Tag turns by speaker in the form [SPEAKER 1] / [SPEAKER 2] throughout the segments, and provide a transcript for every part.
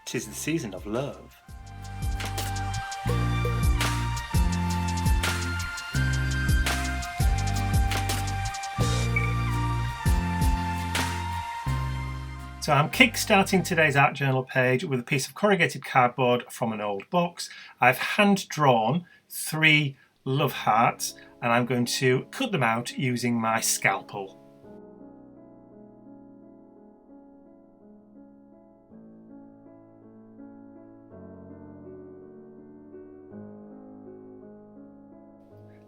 [SPEAKER 1] 'Tis the season of love. So I'm kick-starting today's art journal page with a piece of corrugated cardboard from an old box. I've hand-drawn 3 love hearts and I'm going to cut them out using my scalpel.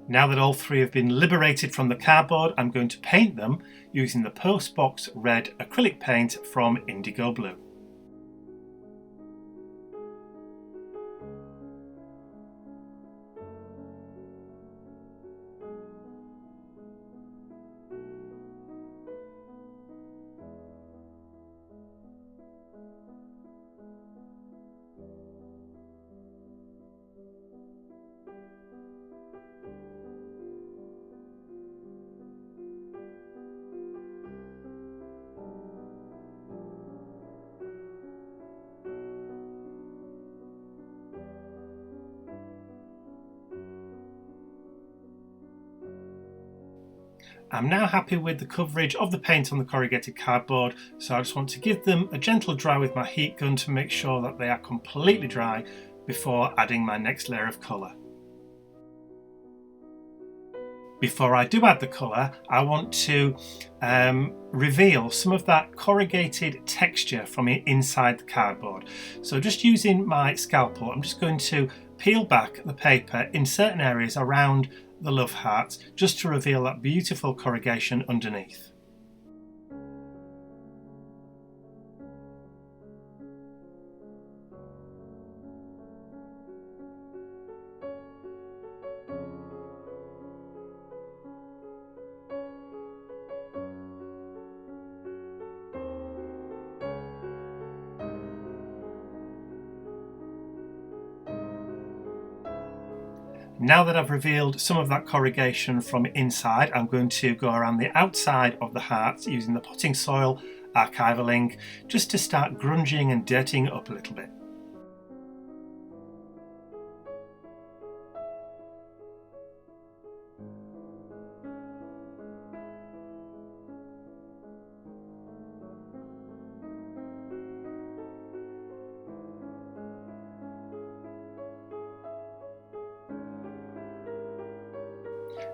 [SPEAKER 1] Now that all 3 have been liberated from the cardboard, I'm going to paint them using the Postbox Red acrylic paint from Indigo Blue. I'm now happy with the coverage of the paint on the corrugated cardboard, so I just want to give them a gentle dry with my heat gun to make sure that they are completely dry before adding my next layer of colour. Before I do add the colour, I want to reveal some of that corrugated texture from inside the cardboard. So just using my scalpel, I'm just going to peel back the paper in certain areas around the love hearts just to reveal that beautiful corrugation underneath. Now that I've revealed some of that corrugation from inside, I'm going to go around the outside of the hearts using the potting soil ARCHIVAL ink just to start grunging and dirtying it up a little bit.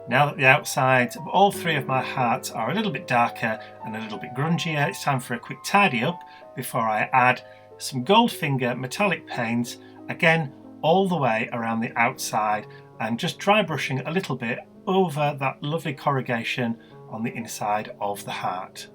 [SPEAKER 1] Now that the outsides of all 3 of my hearts are a little bit darker and a little bit grungier, it's time for a quick tidy up before I add some Goldfinger metallic paint, again all the way around the outside, and just dry brushing a little bit over that lovely corrugation on the inside of the heart.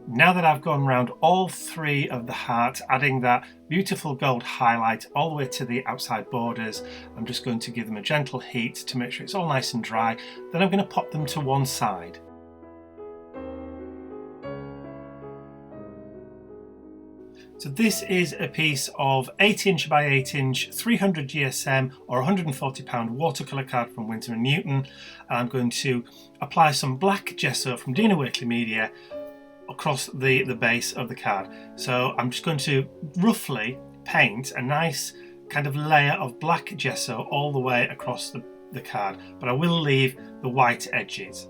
[SPEAKER 1] Now that I've gone around all 3 of the hearts, adding that beautiful gold highlight all the way to the outside borders, I'm just going to give them a gentle heat to make sure it's all nice and dry. Then I'm going to pop them to one side. So this is a piece of 8" by 8" 300 GSM or £140 watercolour card from Winsor & Newton. I'm going to apply some black gesso from Dina Wakley Media across the base of the card. So I'm just going to roughly paint a nice kind of layer of black gesso all the way across the card, but I will leave the white edges.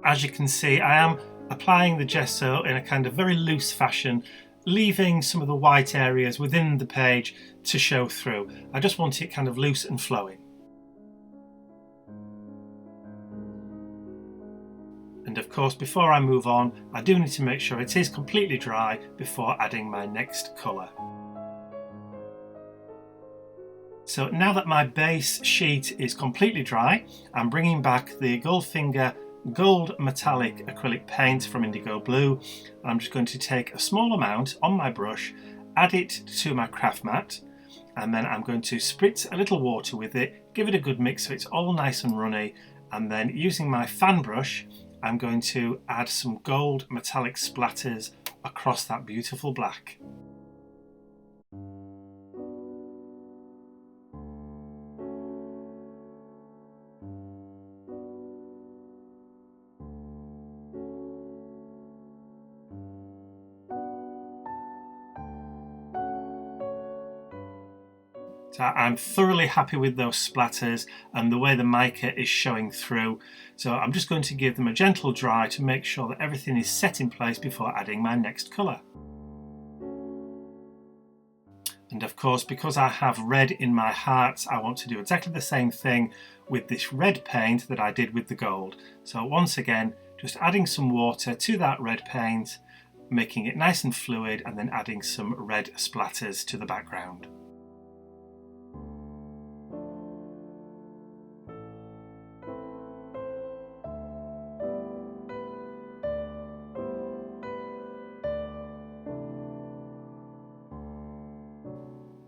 [SPEAKER 1] As you can see, I am applying the gesso in a kind of very loose fashion, leaving some of the white areas within the page to show through. I just want it kind of loose and flowing. And of course, before I move on, I do need to make sure it is completely dry before adding my next colour. So now that my base sheet is completely dry, I'm bringing back the Goldfinger Gold Metallic Acrylic Paint from Indigo Blue. I'm just going to take a small amount on my brush, add it to my craft mat, and then I'm going to spritz a little water with it, give it a good mix so it's all nice and runny, and then using my fan brush, I'm going to add some gold metallic splatters across that beautiful black. So I'm thoroughly happy with those splatters and the way the mica is showing through. So I'm just going to give them a gentle dry to make sure that everything is set in place before adding my next colour. And of course, because I have red in my hearts, I want to do exactly the same thing with this red paint that I did with the gold. So once again, just adding some water to that red paint, making it nice and fluid, and then adding some red splatters to the background.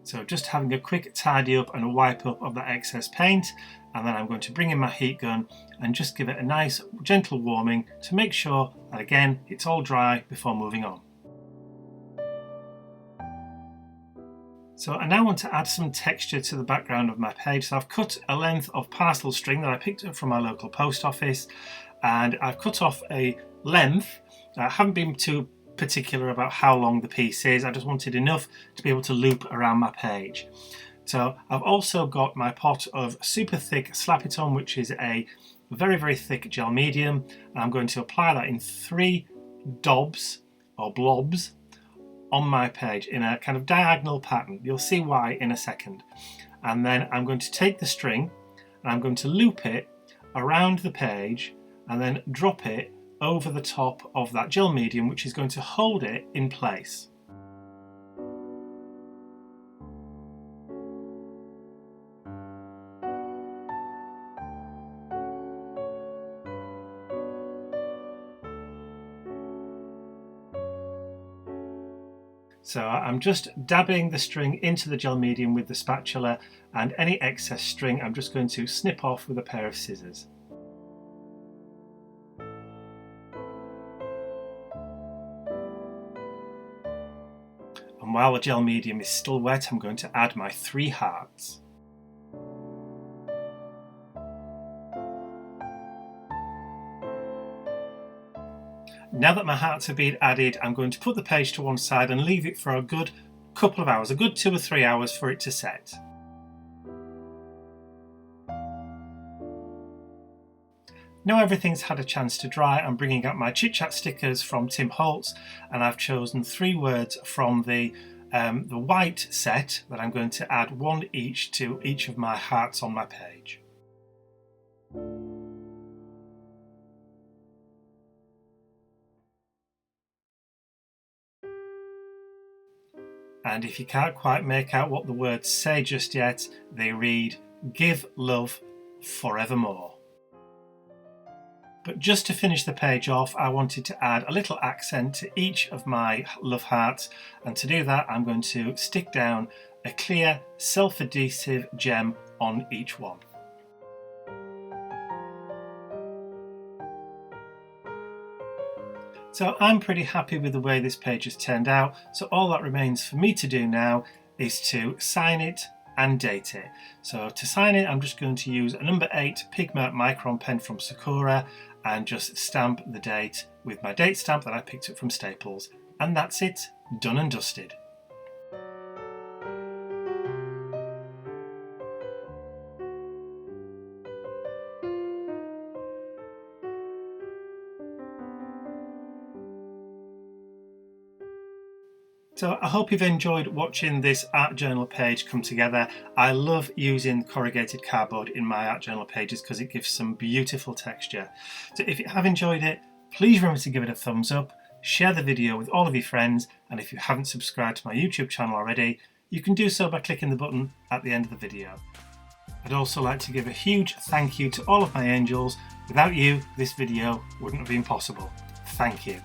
[SPEAKER 1] So just having a quick tidy up and a wipe up of that excess paint, and then I'm going to bring in my heat gun and just give it a nice gentle warming to make sure that again it's all dry before moving on. So I now want to add some texture to the background of my page. So I've cut a length of parcel string that I picked up from my local post office, and I've cut off a length. I haven't been too particular about how long the piece is. I just wanted enough to be able to loop around my page. So I've also got my pot of super thick Slap It On, which is a very thick gel medium, and I'm going to apply that in 3 dobs or blobs on my page in a kind of diagonal pattern. You'll see why in a second. And then I'm going to take the string and I'm going to loop it around the page and then drop it over the top of that gel medium, which is going to hold it in place. So I'm just dabbing the string into the gel medium with the spatula, and any excess string I'm just going to snip off with a pair of scissors. And while the gel medium is still wet, I'm going to add my 3 hearts. Now that my hearts have been added, I'm going to put the page to one side and leave it for a good couple of hours, a good 2 or 3 hours for it to set. Now everything's had a chance to dry, I'm bringing out my Chit Chat stickers from Tim Holtz, and I've chosen 3 words from the white set that I'm going to add 1 each to each of my hearts on my page. And if you can't quite make out what the words say just yet, they read, "Give love forevermore." But just to finish the page off, I wanted to add a little accent to each of my love hearts, and to do that I'm going to stick down a clear self-adhesive gem on each one. So I'm pretty happy with the way this page has turned out, so all that remains for me to do now is to sign it and date it. So to sign it, I'm just going to use a number 8 PIGMA MICRON pen from SAKURA and just stamp the date with my date stamp that I picked up from Staples. And that's it, done and dusted. So I hope you've enjoyed watching this art journal page come together. I love using corrugated cardboard in my art journal pages because it gives some beautiful texture. So if you have enjoyed it, please remember to give it a thumbs up, share the video with all of your friends, and if you haven't subscribed to my YouTube channel already, you can do so by clicking the button at the end of the video. I'd also like to give a huge thank you to all of my angels. Without you, this video wouldn't have been possible. Thank you.